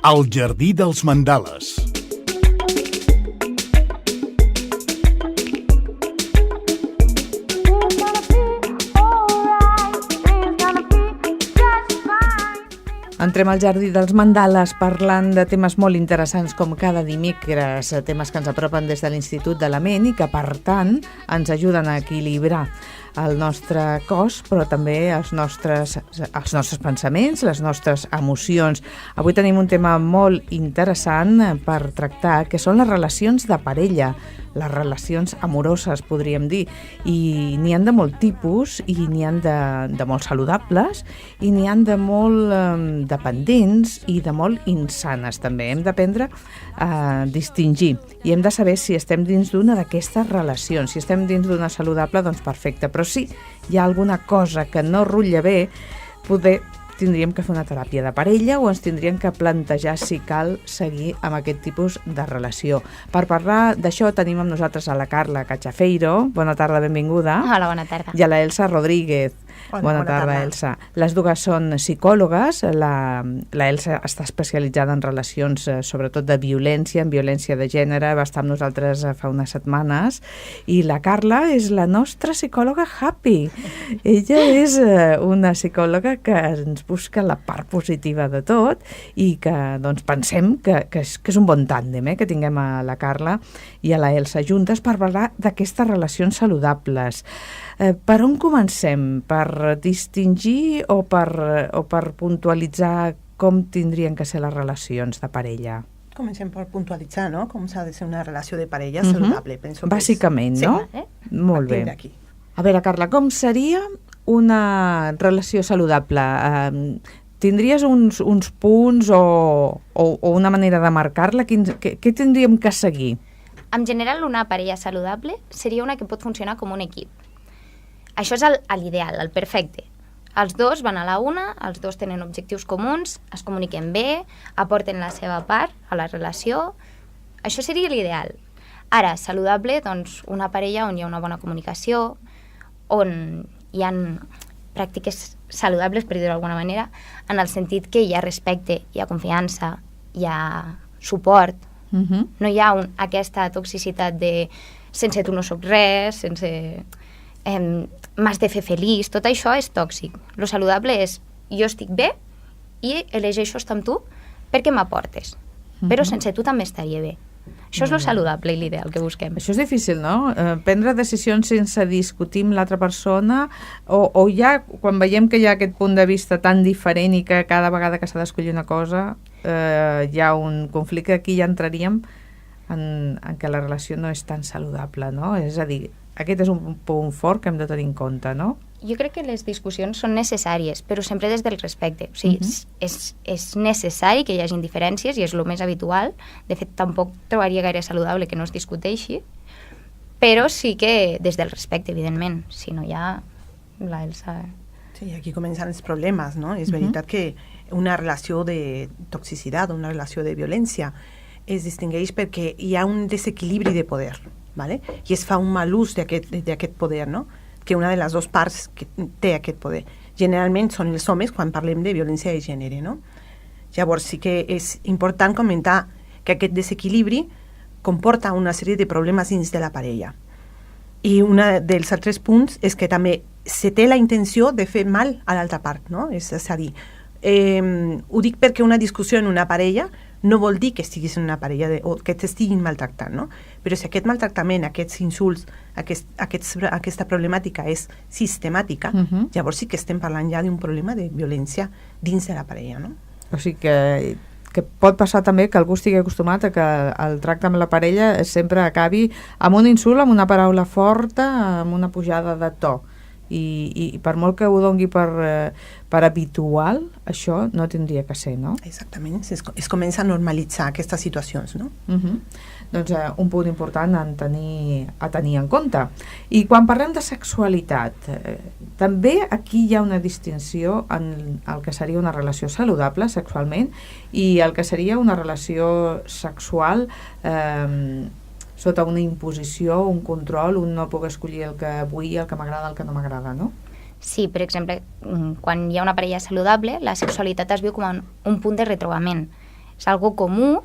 El jardí dels mandales. Entrem al jardí dels mandales parlant de temes molt interessants com cada dimecres, temes que ens apropen des de l'Institut de la Ment i que, per tant, ens ajuden a equilibrar el nostre cos, però també els nostres pensaments, les nostres emocions. Avui tenim un tema molt interessant per tractar, que són les relacions de parella, les relacions amoroses, podríem dir. I n'hi han de molt tipus, i n'hi han de molt saludables, i n'hi han de molt dependents i de molt insanes, també. Hem d'aprendre a distingir i hem de saber si estem dins d'una d'aquestes relacions. Si estem dins d'una saludable, doncs perfecte. Però si hi ha alguna cosa que no rutlla bé, poder tindríem que fer una teràpia de parella o ens tindríem que plantejar si cal seguir amb aquest tipus de relació. Per parlar d'això tenim amb nosaltres a la Carla Cachafeiro. Bona tarda, benvinguda. Hola, bona tarda. I a la Elsa Rodríguez. Bona tarda, Elsa. Les dues són psicòlogues. La Elsa està especialitzada en relacions, sobretot de violència, en violència de gènere. Va estar amb nosaltres fa unes setmanes. I la Carla és la nostra psicòloga happy. Ella és una psicòloga que ens busca la part positiva de tot i que doncs, pensem que és un bon tàndem, que tinguem a la Carla i a la Elsa juntes per parlar d'aquestes relacions saludables. Per on comencem? Per distingir o per puntualitzar com tindrien que ser les relacions de parella? Comencem per puntualitzar, no? Com s'ha de ser una relació de parella saludable. Penso que bàsicament, no? Sí, molt bé. A veure, Carla, com seria una relació saludable? Tindries uns punts o una manera de marcar-la? Què tindríem que seguir? En general, una parella saludable seria una que pot funcionar com un equip. Això és l'ideal, el perfecte. Els dos van a la una, els dos tenen objectius comuns, es comuniquen bé, aporten la seva part a la relació. Això seria l'ideal. Ara, saludable, doncs, una parella on hi ha una bona comunicació, on hi ha pràctiques saludables, per dir-ho d'alguna manera, en el sentit que hi ha respecte, hi ha confiança, hi ha suport. No hi ha aquesta toxicitat de sense tu no soc res, sense m'has de fer feliç. Tot això és tòxic. Lo saludable és jo estic bé i elegeixo estar amb tu perquè m'aportes. Però sense tu també estaria bé. Això és lo saludable i l'ideal que busquem. Això és difícil, no? Prendre decisions sense discutir amb l'altra persona o ja quan veiem que hi ha aquest punt de vista tan diferent i que cada vegada que s'ha d'escollir una cosa hi ha un conflicte, aquí ja entraríem en que la relació no és tan saludable, no? És a dir, aquest és un punt fort que hem de tenir en compte, no? Jo crec que les discussions són necessàries, però sempre des del respecte. O sigui, és necessari que hi hagin diferències i és el més habitual. De fet, tampoc trobaria gaire saludable que no es discuteixi, però sí que des del respecte, evidentment. Si no hi ha la Elsa... Sí, aquí comencen els problemes, no? És veritat que una relació de toxicitat, una relació de violència, es distingeix perquè hi ha un desequilibri de poder, ¿vale? I es fa un mal ús d'aquest poder, no? Que una de les dues parts que té aquest poder. Generalment són els homes quan parlem de violència de gènere, no? Llavors sí que és important comentar que aquest desequilibri comporta una sèrie de problemes dins de la parella. I un dels altres punts és que també se té la intenció de fer mal a l'altra part, no? És a dir, ho dic perquè una discussió en una parella no vol dir que estiguis en una parella o que t'estiguin maltractant, no? Però si aquest maltractament, aquests insults, aquesta problemàtica és sistemàtica, llavors sí que estem parlant ja d'un problema de violència dins de la parella, no? O sigui que pot passar també que algú estigui acostumat a que el tracte amb la parella sempre acabi amb un insult, amb una paraula forta, amb una pujada de to. I per molt que ho dongui per habitual, això no tindria que ser, no? Exactament, es comença a normalitzar aquestes situacions, no? Doncs un punt important a tenir en compte. I quan parlem de sexualitat, també aquí hi ha una distinció en el que seria una relació saludable sexualment i el que seria una relació sexual sota una imposició, un control, un no puc escollir el que vull, el que m'agrada, el que no m'agrada, no? Sí, per exemple, quan hi ha una parella saludable, la sexualitat es viu com un punt de retrobament. És algo comú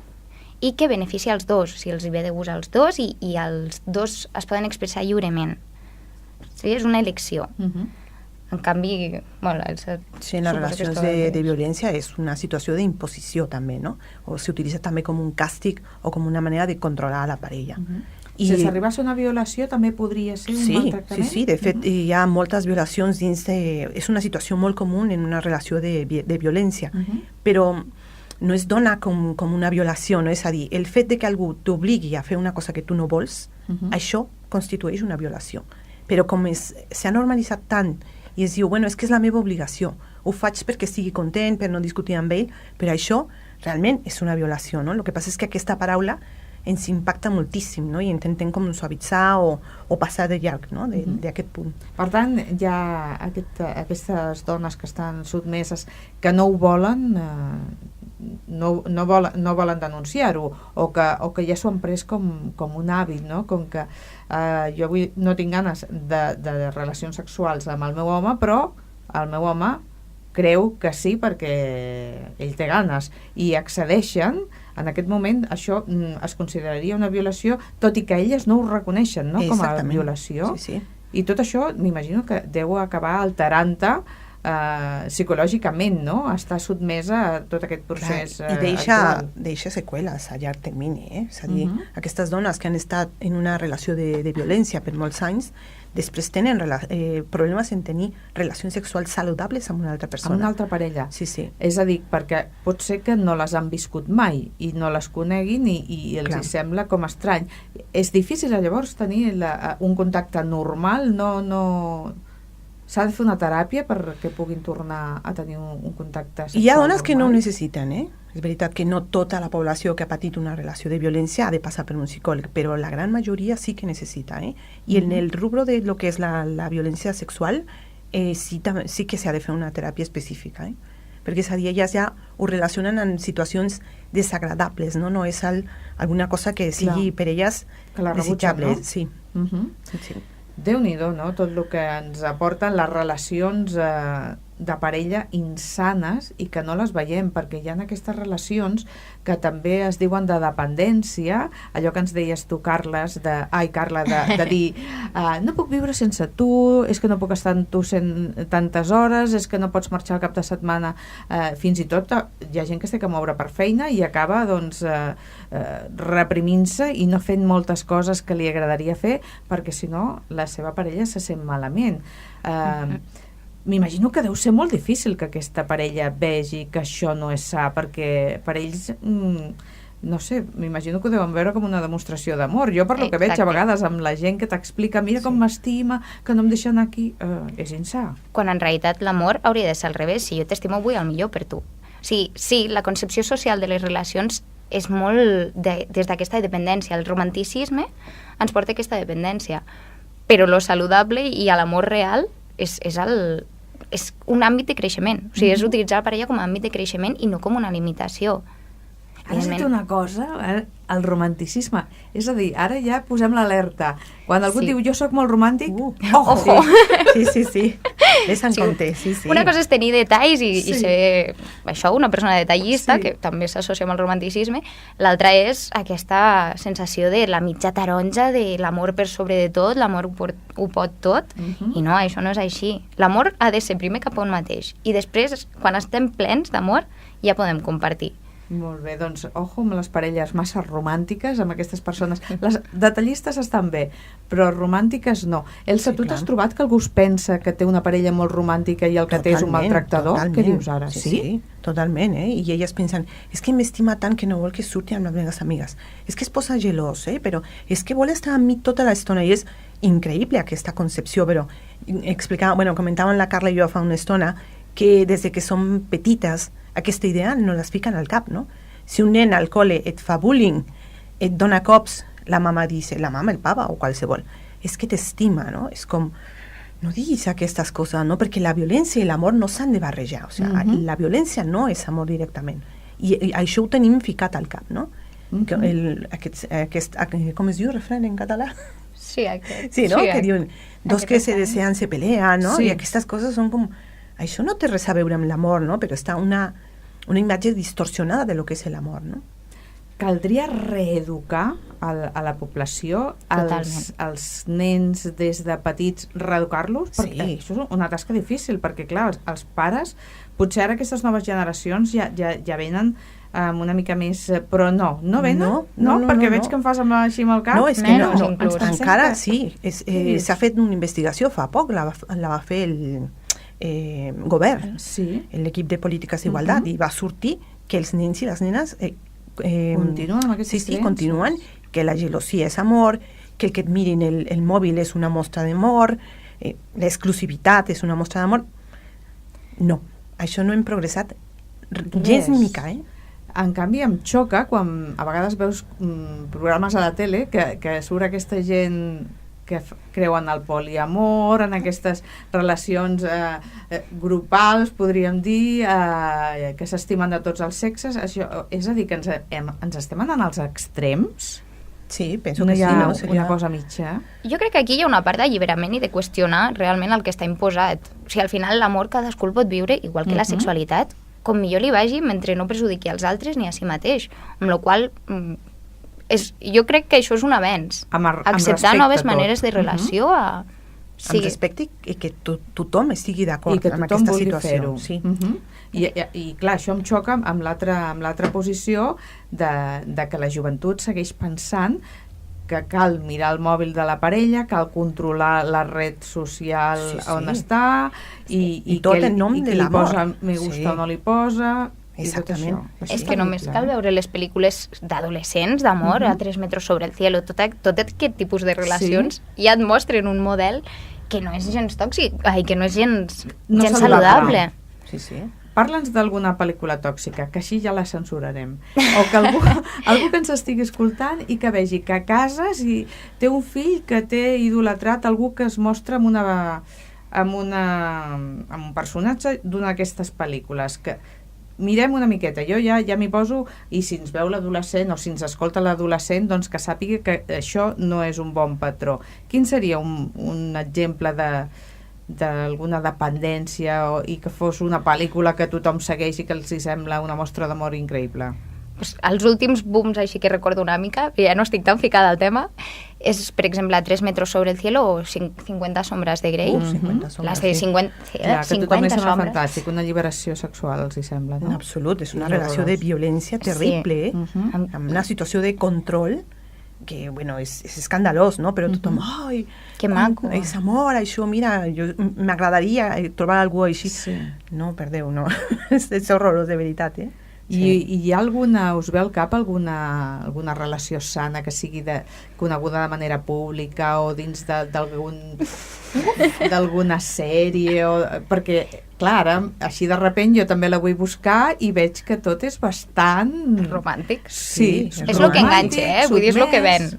i que beneficia els dos, si els hi ve de gust als dos i els dos es poden expressar lliurement. Sí, és una elecció. En canvi, bueno, sí, en les relacions de violència és una situació d'imposició també, no? O s'utilitza també com un càstig o com una manera de controlar la parella. I si s'arribés a una violació també podria ser un maltractament? Sí, de fet hi ha moltes violacions dins de... És una situació molt comú en una relació de violència, però no es dona com una violació, no? És a dir, el fet de que algú t'obligui a fer una cosa que tu no vols, això constitueix una violació. Però com s'ha normalitzat tant i es diu, bueno, és que és la meva obligació, ho faig perquè estigui content, per no discutir amb ell, però això realment és una violació, no? El que passa és que aquesta paraula ens impacta moltíssim, no? I intentem com suavitzar o passar de llarg, no? D'aquest punt. Per tant, hi ha aquestes dones que estan sotmeses que no ho volen, no volen denunciar-ho, o que ja s'ho han pres com un hàbit, no? Com que jo avui no tinc ganes de relacions sexuals amb el meu home, però el meu home creu que sí perquè ell té ganes, i accedeixen. En aquest moment això es consideraria una violació, tot i que elles no ho reconeixen, no? Com a violació. Sí. I tot això m'imagino que deu acabar alterant-te psicològicament, no? Està sotmesa a tot aquest procés. I deixa seqüeles a llarg termini, És a dir, aquestes dones que han estat en una relació de violència per molts anys, després tenen problemes en tenir relacions sexuals saludables amb una altra persona. Amb una altra parella. Sí. És a dir, perquè pot ser que no les han viscut mai i no les coneguin i els hi sembla com estrany. És difícil llavors tenir un contacte normal? No... S'ha de fer una teràpia perquè puguin tornar a tenir un contacte sexual normal? Hi ha dones que no ho necessiten, És veritat que no tota la població que ha patit una relació de violència ha de passar per un psicòleg, però la gran majoria sí que necessita, I en el rubro de lo que és la violència sexual, sí que s'ha de fer una teràpia específica, perquè és a dir, elles ja ho relacionen amb situacions desagradables, no és alguna cosa que sigui per elles desitjable. Sí. Déu-n'hi-do, no? Tot el que ens aporten les relacions de parella insanes i que no les veiem, perquè hi ha aquestes relacions que també es diuen de dependència, allò que ens deies tu, Carla, de dir no puc viure sense tu, és que no puc estar amb tu tantes hores, és que no pots marxar al cap de setmana, fins i tot hi ha gent que es té que moure per feina i acaba reprimint-se i no fent moltes coses que li agradaria fer perquè si no la seva parella se sent malament. M'imagino que deu ser molt difícil que aquesta parella vegi que això no és sa, perquè per ells, no sé, m'imagino que ho deuen veure com una demostració d'amor. Jo, per lo que veig a vegades amb la gent que t'explica, mira com m'estima, que no em deixa anar aquí, és insà. Quan en realitat l'amor hauria de ser al revés. Si jo t'estimo, vull el millor per tu. Sí, la concepció social de les relacions és molt des d'aquesta dependència. El romanticisme ens porta a aquesta dependència, però lo saludable i l'amor real és un àmbit de creixement. O sigui, és utilitzar la parella com a àmbit de creixement i no com una limitació. Ara has dit una cosa, el romanticisme. És a dir, ara ja posem l'alerta. Quan algú diu jo sóc molt romàntic, ojo! Sí. Ves en compte, sí. Una cosa és tenir detalls i ser una persona detallista, que també s'associa amb el romanticisme. L'altra és aquesta sensació de la mitja taronja, de l'amor per sobre de tot, l'amor ho pot tot, i no, això no és així. L'amor ha de ser primer cap a un mateix, i després, quan estem plens d'amor, ja podem compartir. Molt bé, doncs ojo amb les parelles massa romàntiques, amb aquestes persones. Les detallistes estan bé, però romàntiques no. Elsa, tu t'has trobat que algú es pensa que té una parella molt romàntica i el que té és un maltractador? Què dius ara? Sí, totalment, I elles pensen, és que m'estima tant que no vol que surti amb les meves amigues. És que es posa gelós, però és que vol estar amb mi tota l'estona, i és increïble aquesta concepció, però comentàvem la Carla i jo fa una estona que des que som petites aquesta idea no les fiquen al cap, no? Si un nen al col·le et fa bullying, et dona cops, la mama dice, la mama, el papa o qualsevol, és que t'estima, no? És com, no diguis aquestes coses, no? Perquè la violència i l'amor no s'han de barrejar, o sigui, la violència no és amor directament, i això ho tenim ficat al cap, no? Com es diu refrán en català? Sí, aquest. Sí, no? Que diuen, dos que se desean se pelean, no? I aquestes coses són com... Això no té res a veure amb l'amor, no? Però està una una imatge distorsionada de lo que és l'amor, no? Caldria reeducar a la població, als nens des de petits, reeducar-los? Perquè això és una tasca difícil, perquè clar, els pares, potser ara aquestes noves generacions ja venen una mica més, però no venen? No, perquè veig que em fas així amb el cap. No, és que no, encara sí. S'ha fet una investigació fa poc, la va fer el govern, l'equip de polítiques d'igualtat, i va sortir que els nens i les nenes continuen amb aquests extrems. Sí, continuen, que la gelosia és amor, que el que et mirin el mòbil és una mostra d'amor, l'exclusivitat és una mostra d'amor. No, això no hem progressat gens ni mica, En canvi, em xoca quan a vegades veus programes a la tele que surt aquesta gent que creuen el poliamor, en aquestes relacions grupals, podríem dir, que s'estimen de tots els sexes. Això, és a dir, que ens estem anant als extrems? Sí, penso que sí. No hi ha una cosa mitja? Jo crec que aquí hi ha una part d'alliberament i de qüestionar realment el que està imposat. O sigui, al final l'amor cadascú el pot viure, igual que la sexualitat, com millor li vagi, mentre no perjudiqui als altres ni a si mateix. Amb la qual jo crec que això és un avenç. Acceptar noves maneres de relació amb respecte i que tothom estigui d'acord amb aquesta situació. Sí. I clar, això em xoca amb l'altra posició de que la joventut segueix pensant que cal mirar el mòbil de la parella, cal controlar la red social on està, i tot en nom de l'amor. Posa me gusta o no li posa. Exactament. És que només cal veure les pel·lícules d'adolescents, d'amor, a 3 metres sobre el cielo, tot aquest tipus de relacions ja et mostren un model que no és gens tòxic, que no és gens saludable. Sí. Parla'ns d'alguna pel·lícula tòxica, que així ja la censurarem. O que algú que ens estigui escoltant i que vegi que a casa té un fill que té idolatrat algú que es mostra amb un personatge d'una d'aquestes pel·lícules, que mirem una miqueta, jo ja m'hi poso, i si ens veu l'adolescent o si ens escolta l'adolescent, doncs que sàpiga que això no és un bon patró. Quin seria un exemple d'alguna dependència i que fos una pel·lícula que tothom segueix i que els hi sembla una mostra d'amor increïble? Els últims booms així que recordo una mica, ja no estic tan ficada al tema, és, per exemple, 3 metros sobre el cielo o 50 sombres de Grey. 50 sombres, les de 50 que tothom li sembla fantàstic, una alliberació sexual els hi sembla, no? En absolut, és una relació de violència terrible, amb una situació de control que, bueno, és escandalós, no? Però tothom, ai, que maco, és amor, això, mira, m'agradaria trobar algú així. No, per Déu, no. És horrorós, de veritat, I hi ha us ve al cap alguna relació sana que sigui coneguda de manera pública o dins d'alguna sèrie? Perquè, clar, ara, així de sobte jo també la vull buscar i veig que tot és bastant romàntic. Sí, és el que enganxa, vull dir, és el que ven.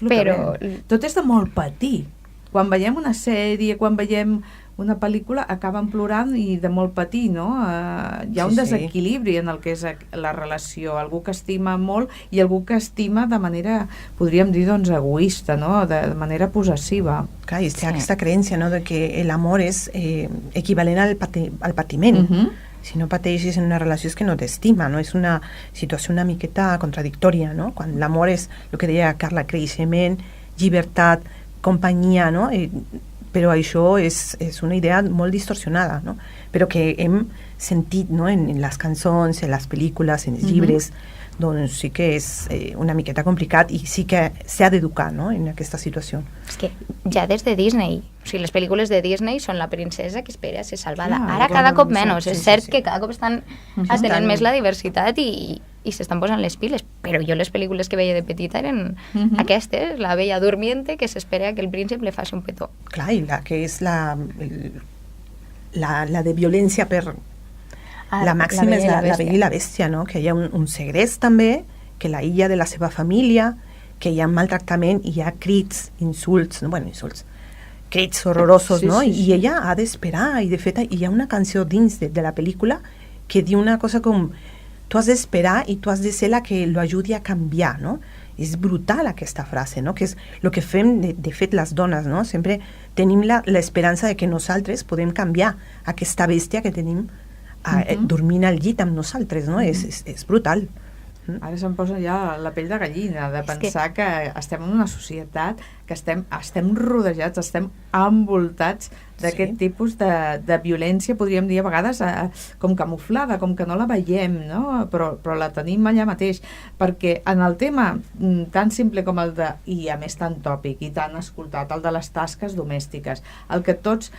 Però tot és de molt patir. Quan veiem una sèrie, quan veiem una pel·lícula, acaben plorant i de molt patir, no? Hi ha un desequilibri en el que és la relació, algú que estima molt i algú que estima de manera, podríem dir, doncs, egoista, no? De manera possessiva. Clar, i té aquesta creença, no?, de que l'amor és equivalent al patiment. Si no pateixes en una relació és que no t'estima, no? És una situació una miqueta contradictòria, no? Quan l'amor és, el que deia Carla, creixement, llibertat, companyia, no? Però això és una idea molt distorsionada, no? Però que hem sentit, no?, en les cançons, en les pel·lícules, en els llibres, doncs sí que és una miqueta complicat i sí que s'ha d'educar, no?, en aquesta situació. És que ja des de Disney, o sigui, les pel·lícules de Disney són la princesa que espera ser salvada. Ara cada cop menys, és cert que cada cop estan atenent més la diversitat i s'estan posant les piles, però jo les pel·lícules que veia de petita eren aquestes, la bella durmiente que s'espera que el príncep li faci un petó. Clar, i la que és la de violència per... La màxima és la Bella i la Bèstia, no? Que hi ha un segrest també, que la illa de la seva família, que hi ha maltractament i hi ha crits, insults, crits horrorosos, no? I ella ha d'esperar, i de fet hi ha una canció dins de la pel·lícula que diu una cosa com tu has d'esperar i tu has de ser la que lo ajudi a canviar, no? És brutal aquesta frase, no? Que és el que fem de fet les dones, no? Sempre tenim l'esperança de que nosaltres podem canviar aquesta bèstia que tenim dormint al llit amb nosaltres, no? És brutal. Ara se'm posa ja la pell de gallina de pensar que estem en una societat que estem rodejats, estem envoltats d'aquest tipus de violència, podríem dir a vegades com camuflada, com que no la veiem, no? Però la tenim allà mateix, perquè en el tema tan simple com el de, i a més tan tòpic i tan escoltat, el de les tasques domèstiques, el que tots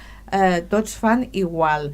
fan igual,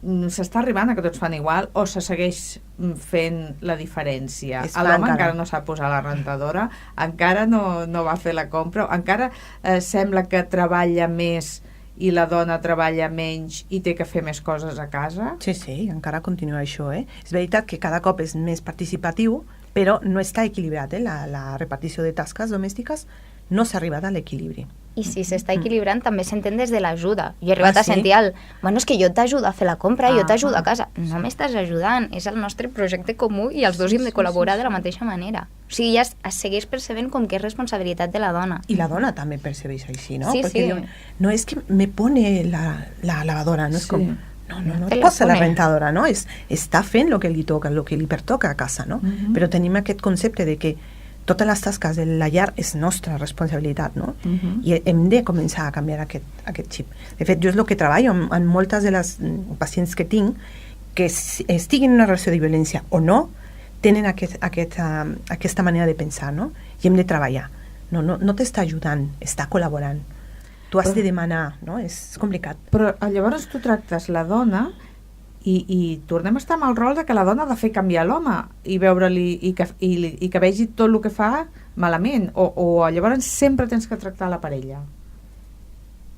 s'està arribant a que tots fan igual o se segueix fent la diferència? L'home encara no sap posar la rentadora, encara no va fer la compra, encara sembla que treballa més i la dona treballa menys i té que fer més coses a casa? Sí, encara continua això. És veritat que cada cop és més participatiu, però no està equilibrat. La repartició de tasques domèstiques no s'ha arribat a l'equilibri. I si s'està equilibrant també s'entén des de l'ajuda. Jo he arribat a sentir bueno, és que jo t'ajudo a fer la compra, jo t'ajudo a casa. No m'estàs ajudant, és el nostre projecte comú i els dos hem de col·laborar de la mateixa manera. O sigui, ja es segueix percebent com que és responsabilitat de la dona. I la dona també percebeix així, no? Sí, Perquè diuen, no és que me pone la lavadora, no és com... No et posa la rentadora, no? Està fent el que li toca, el que li pertoca a casa, no? Però tenim aquest concepte de que totes les tasques de la llar és nostra responsabilitat, no? I hem de començar a canviar aquest xip. De fet, jo és el que treballo amb moltes de les pacients que tinc, que estiguin en una relació de violència o no, tenen aquesta manera de pensar, no? I hem de treballar. No t'està ajudant, està col·laborant. Tu has de demanar, no? És complicat. Però llavors tu tractes la dona i tornem a estar amb el rol de que la dona ha de fer canviar l'home i veure-li i que vegi tot el que fa malament, o llavors sempre tens que tractar la parella.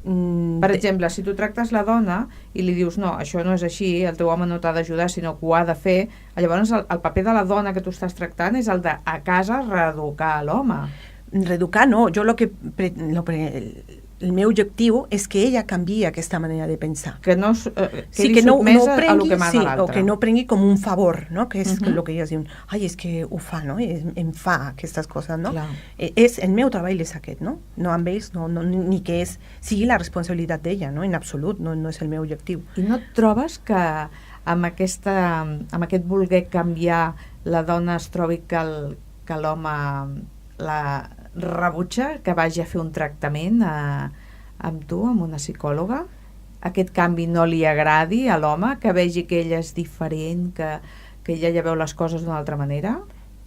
Per exemple, si tu tractes la dona i li dius no, això no és així, el teu home no t'ha d'ajudar sinó que ho ha de fer, llavors el paper de la dona que tu estàs tractant és el de a casa reeducar l'home. Reeducar no, jo el meu objectiu és que ella canviï aquesta manera de pensar. Que no quedi sotmesa a lo que mana l'altre. O que no prengui com un favor, no? Que és el que elles diuen, ai, és que ho fa, no? Em fa aquestes coses, no? El meu treball és aquest, no? No amb ells, ni que sigui la responsabilitat d'ella, no? En absolut, no és el meu objectiu. I no et trobes que amb aquest voler canviar la dona es trobi que l'home la rebutja, que vagi a fer un tractament amb tu, amb una psicòloga? Aquest canvi no li agradi a l'home, que vegi que ella és diferent, que ella ja veu les coses d'una altra manera?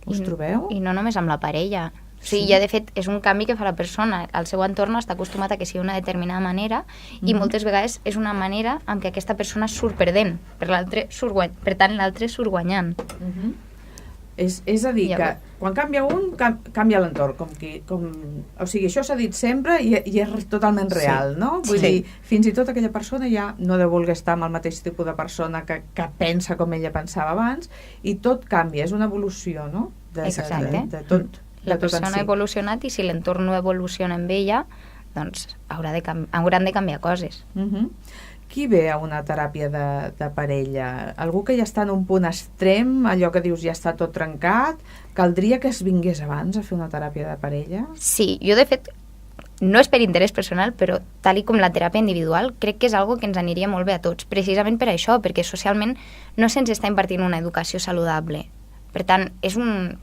Us trobeu? I no només amb la parella. O sigui, ja de fet és un canvi que fa la persona. El seu entorn està acostumat a que sigui una determinada manera i moltes vegades és una manera en què aquesta persona surt perdent, per tant l'altre surt guanyant. És a dir, que quan canvia un, canvia l'entorn. O sigui, això s'ha dit sempre i és totalment real, no? Vull dir, fins i tot aquella persona ja no deu voler estar amb el mateix tipus de persona que pensa com ella pensava abans, i tot canvia, és una evolució, no? Exacte. De tot. La persona ha evolucionat i si l'entorn no evoluciona amb ella, doncs hauran de canviar coses. Qui ve a una teràpia de parella? Algú que ja està en un punt extrem, allò que dius ja està tot trencat? Caldria que es vingués abans a fer una teràpia de parella? Sí, jo de fet, no és per interès personal, però tal com la teràpia individual, crec que és algo que ens aniria molt bé a tots, precisament per això, perquè socialment no se'ns està impartint una educació saludable. Per tant, és un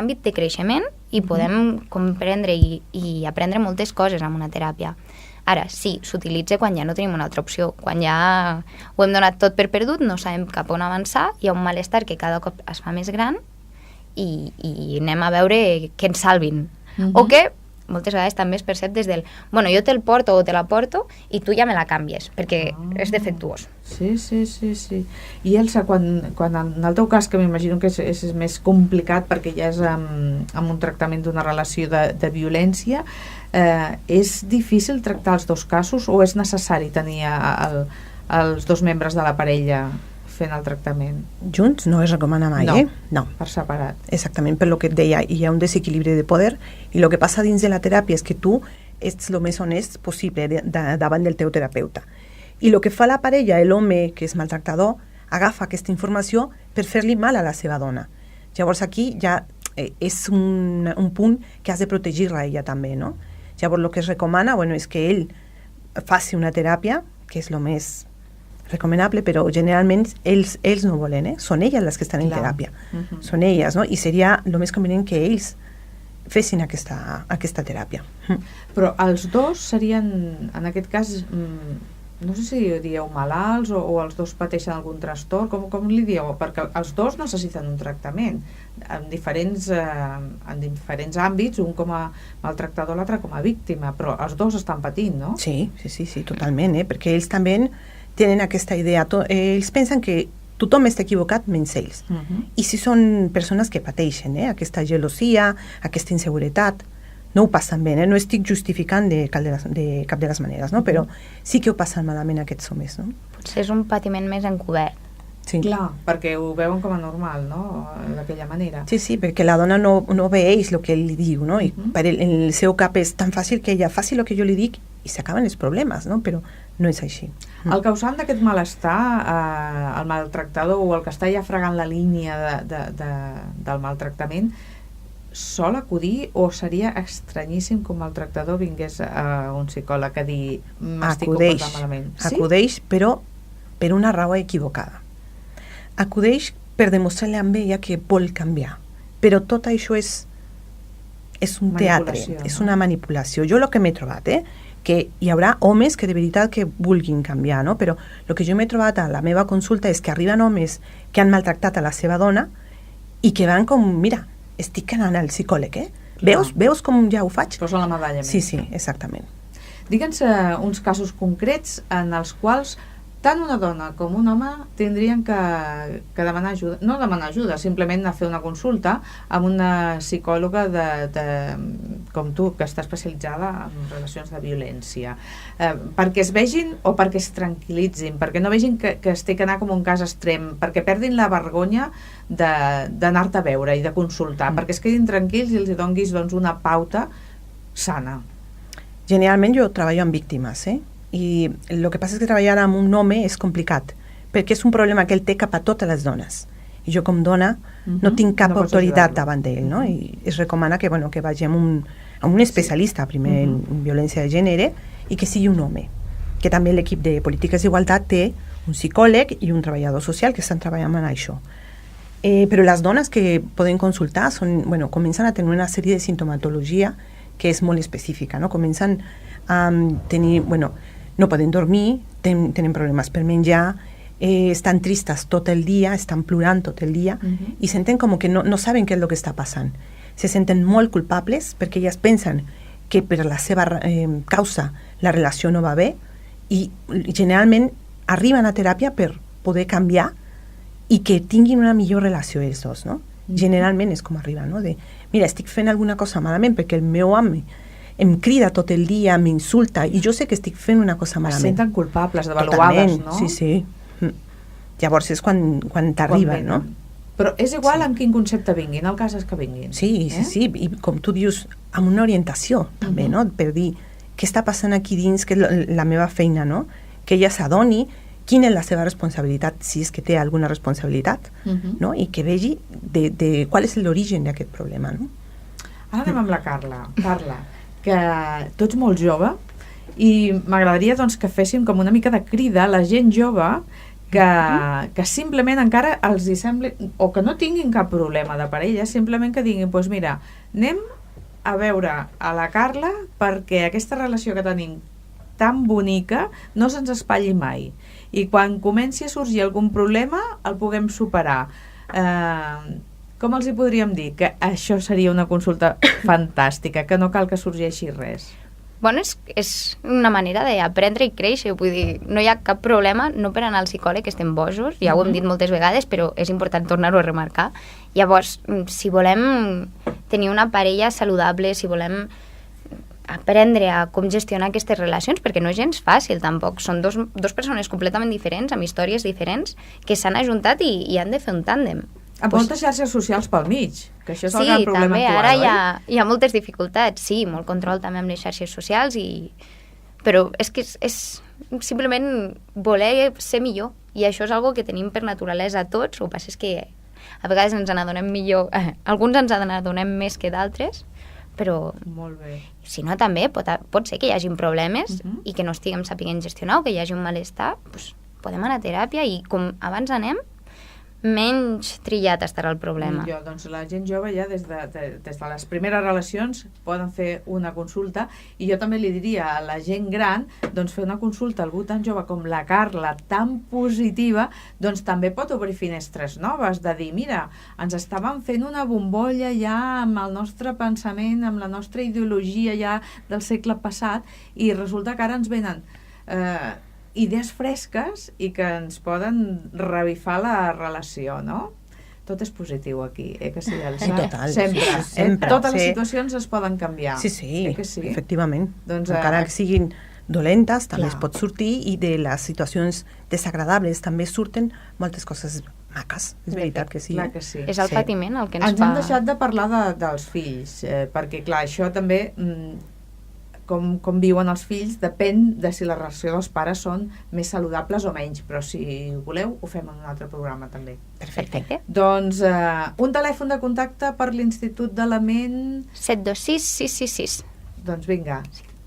àmbit de creixement i podem comprendre i aprendre moltes coses amb una teràpia. Ara, sí, s'utilitza quan ja no tenim una altra opció, quan ja ho hem donat tot per perdut, no sabem cap on avançar, hi ha un malestar que cada cop es fa més gran i anem a veure que ens salvin. O que moltes vegades també es percep des del bueno, jo te'l porto o te la porto i tu ja me la canvies, perquè és defectuós. Sí. I Elsa, quan en el teu cas, que m'imagino que és més complicat perquè ja és amb un tractament d'una relació de violència, és difícil tractar els dos casos o és necessari tenir els dos membres de la parella fent el tractament? Junts no es recomana mai, No, per separat. Exactament, per lo que et deia, hi ha un desequilibri de poder i el que passa dins de la teràpia és que tu ets el més honest possible davant del teu terapeuta. I el que fa la parella, l'home que és maltractador, agafa aquesta informació per fer-li mal a la seva dona. Llavors aquí ja és un punt que has de protegir-la ella també, no? Llavors el que es recomana és que ell faci una teràpia, que és el més recomanable, però generalment ells no volen, són elles les que estan en Clar. teràpia. Són elles, no? I seria el més convenient que ells fessin aquesta teràpia. Però els dos serien, en aquest cas, no sé si dieu malalts o els dos pateixen algun trastorn, com li dieu? Perquè els dos necessiten un tractament en diferents àmbits, un com a maltractador, l'altre com a víctima, però els dos estan patint, no? Sí, totalment, perquè ells també tenen aquesta idea, ells pensen que tothom està equivocat menys ells. I si són persones que pateixen aquesta gelosia, aquesta inseguretat, no ho passen bé, no estic justificant de cap de les maneres, no? Però sí que ho passen malament aquests homes, no? Potser és un patiment més encobert. Sí. Clar, perquè ho veuen com a normal, no? D'aquella manera. Sí, perquè la dona no veeix el que ell li diu, no? I per el seu cap és tan fàcil que ella faci el que jo li dic i s'acaben els problemes, no? Però no és així. El causant d'aquest malestar, el maltractador o el que està ja fregant la línia del maltractament, sol acudir o seria estranyíssim que un maltractador vingués a un psicòleg a dir m'estic comportant malament? Sí? Acudeix, però per una raó equivocada. Acudeix per demostrar-li a ella que vol canviar. Però tot això és un teatre, és una manipulació. Jo el que m'he trobat, que hi haurà homes que de veritat que vulguin canviar, no? Però el que jo m'he trobat a la meva consulta és que arriben homes que han maltractat a la seva dona i que van com, mira, estic anant al psicòleg, Veus com ja ho faig? Posa la medalla més. Sí, exactament. Digue'ns uns casos concrets en els quals tant una dona com un home tindrien que demanar ajuda, no demanar ajuda, simplement a fer una consulta amb una psicòloga com tu, que està especialitzada en relacions de violència, perquè es vegin o perquè es tranquil·litzin, perquè no vegin que es té que anar com un cas extrem, perquè perdin la vergonya d'anar-te a veure i de consultar, perquè es quedin tranquils i els donguis una pauta sana. Generalment jo treballo amb víctimes, i el que passa és que treballar amb un home és complicat, perquè és un problema que ell té cap a totes les dones. I jo com dona no tinc cap autoritat davant d'ell, no? I es recomana que vagi a un especialista primer en violència de gènere i que sigui un home. Que també l'equip de polítiques d'igualtat té un psicòleg i un treballador social que estan treballant en això. Però les dones que poden consultar comencen a tenir una sèrie de sintomatologia que és molt específica, no? Comencen a tenir, no poden dormir, tenen problemes per menjar, estan tristes tot el dia, estan plorant tot el dia i senten com que no saben què és el que està passant. Se senten molt culpables perquè elles pensen que per la seva causa la relació no va bé i generalment arriben a teràpia per poder canviar i que tinguin una millor relació ells dos, no? Generalment és com arriba, no? Mira, estic fent alguna cosa malament perquè el meu home em crida tot el dia, m'insulta i jo sé que estic fent una cosa malament. Es senten culpables, devaluades, no? Sí. Llavors és quan t'arriben, no? Però és igual amb quin concepte vinguin, el cas és que vinguin. Sí, i com tu dius, amb una orientació també, no? Per dir, què està passant aquí dins, que és la meva feina, no? Que ella s'adoni quina és la seva responsabilitat, si és que té alguna responsabilitat, no? I que vegi de qual és l'origen d'aquest problema, no? Ara anem amb la Carla. Carla, que tu ets molt jove i m'agradaria que féssim com una mica de crida a la gent jove que simplement encara els hi sembli, o que no tinguin cap problema de parella, simplement que diguin, doncs mira, anem a veure a la Carla perquè aquesta relació que tenim tan bonica no se'ns espatlli mai i quan comenci a sorgir algun problema el puguem superar. Com els hi podríem dir? Que això seria una consulta fantàstica, que no cal que sorgeixi res. Bueno, és una manera d'aprendre i créixer, vull dir, no hi ha cap problema, no per anar al psicòleg, que estem bojos, ja ho hem dit moltes vegades, però és important tornar-ho a remarcar. Llavors, si volem tenir una parella saludable, si volem aprendre a com gestionar aquestes relacions, perquè no és gens fàcil tampoc, són dos persones completament diferents, amb històries diferents, que s'han ajuntat i han de fer un tàndem. Amb moltes xarxes socials pel mig, que això és el gran problema també, actual, ara hi ha moltes dificultats, sí, molt control també amb les xarxes socials, però és que és simplement voler ser millor, i això és algo que tenim per naturalesa tots, el que passa és que a vegades ens n'adonem millor, alguns ens n'adonem més que d'altres, però molt bé. Si no també pot ser que hi hagi problemes i que no estiguem sapiguent gestionar o que hi hagi un malestar, doncs podem anar a teràpia i com abans anem, menys trillat estarà el problema. Millor, doncs la gent jove ja des de les primeres relacions poden fer una consulta, i jo també li diria a la gent gran, doncs fer una consulta a algú tan jove com la Carla, tan positiva, doncs també pot obrir finestres noves, de dir, mira, ens estàvem fent una bombolla ja amb el nostre pensament, amb la nostra ideologia ja del segle passat, i resulta que ara ens venen idees fresques i que ens poden revifar la relació, no? Tot és positiu aquí, que sí, Elsa? Total. Sempre. Totes les situacions es poden canviar. Sí, sí? Efectivament. Doncs, encara que siguin dolentes, també es clar. pot sortir, i de les situacions desagradables també surten moltes coses maques. És veritat que sí. Clar que sí. És el patiment el que ens fa... Ens hem deixat de parlar dels fills, perquè clar, això també... Com viuen els fills depèn de si la relació dels pares són més saludables o menys, però si voleu ho fem en un altre programa també. Perfecte. Doncs un telèfon de contacte per l'Institut de la Ment... 726-666. Doncs vinga,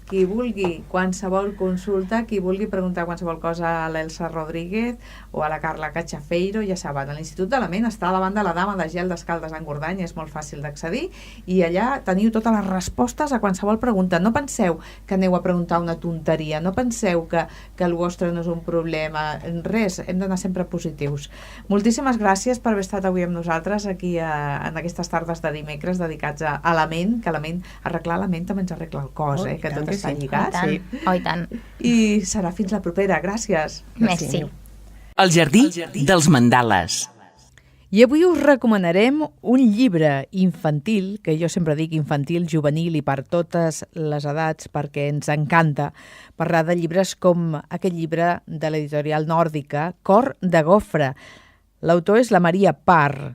qui vulgui qualsevol consulta, qui vulgui preguntar qualsevol cosa a l'Elsa Rodríguez o a la Carla Cachafeiro, ja saben, l'Institut de la Ment està a davant de la Dama de Gel d'Escaldes en Gordany, és molt fàcil d'accedir, i allà teniu totes les respostes a qualsevol pregunta. No penseu que aneu a preguntar una tonteria, no penseu que el vostre no és un problema, res, hem d'anar sempre positius. Moltíssimes gràcies per haver estat avui amb nosaltres aquí en aquestes tardes de dimecres dedicats a la ment, que la ment, arreglar la ment també ens arregla el cos, que tot està lligat. Oh, i tant. I serà fins la propera. Gràcies. Merci. El jardí dels mandales. I avui us recomanarem un llibre infantil, que jo sempre dic infantil, juvenil i per totes les edats, perquè ens encanta parlar de llibres com aquest llibre de l'editorial nòrdica, Cor de Gofre. L'autor és la Maria Parr.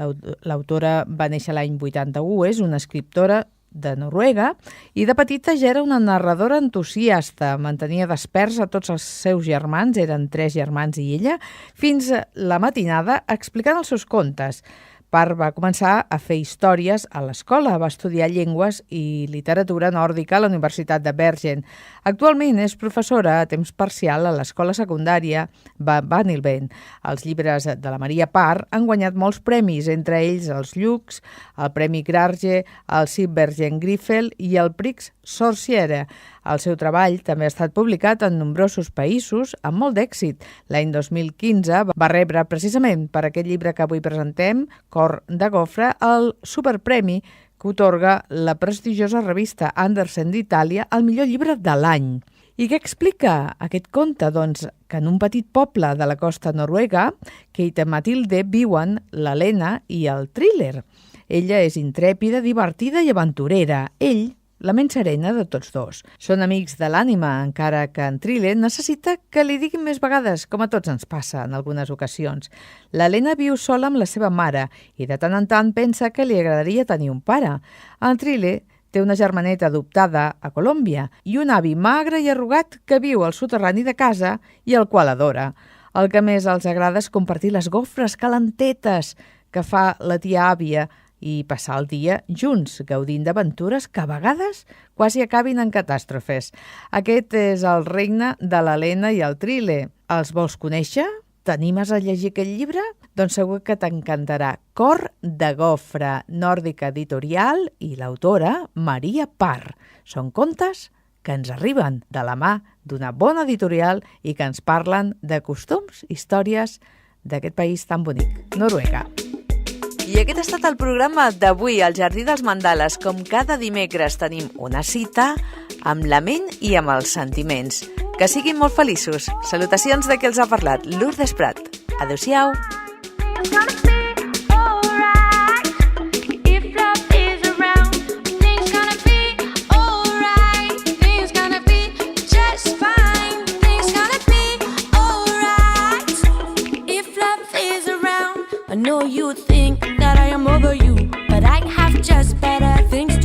L'autora va néixer l'any 81, és una escriptora de Noruega, i de petita ja era una narradora entusiasta, mantenia desperts a tots els seus germans, eren 3 germans i ella, fins la matinada explicant els seus contes. Parr va començar a fer històries a l'escola, va estudiar llengües i literatura nòrdica a la Universitat de Bergen. Actualment és professora a temps parcial a l'escola secundària Vanilven. Els llibres de la Maria Parr han guanyat molts premis, entre ells els Lux, el Premi Grarge, el Siebergen Griffel i el Prix Sorciere. El seu treball també ha estat publicat en nombrosos països amb molt d'èxit. L'any 2015 va rebre precisament per aquest llibre que avui presentem, Cor de Gofre, el superpremi que otorga la prestigiosa revista Andersen d'Itàlia al millor llibre de l'any. I què explica aquest conte? Doncs que en un petit poble de la costa noruega, Kate i Matilde viuen l'Helena i el thriller. Ella és intrèpida, divertida i aventurera. Ell, la ment serena de tots dos. Són amics de l'ànima, encara que en Thriller necessita que li diguin més vegades, com a tots ens passa en algunes ocasions. L'Helena viu sola amb la seva mare i de tant en tant pensa que li agradaria tenir un pare. En Thriller té una germaneta adoptada a Colòmbia i un avi magre i arrugat que viu al soterrani de casa i el qual adora. El que més els agrada és compartir les gofres calentetes que fa la tia àvia i passar el dia junts, gaudint d'aventures que a vegades quasi acabin en catàstrofes. Aquest és el regne de l'Helena i el Thriller. Els vols conèixer? T'animes a llegir aquest llibre? Doncs segur que t'encantarà. Cor de Gofre, nòrdica editorial, i l'autora Maria Parr. Són contes que ens arriben de la mà d'una bona editorial i que ens parlen de costums, històries d'aquest país tan bonic, Noruega. I aquest ha estat el programa d'avui, al Jardí dels Mandales. Com cada dimecres tenim una cita amb la ment i amb els sentiments. Que siguin molt feliços. Salutacions de qui els ha parlat, Lourdes Prat. Adéu-siau. I know you think that I am over you, but I have just better things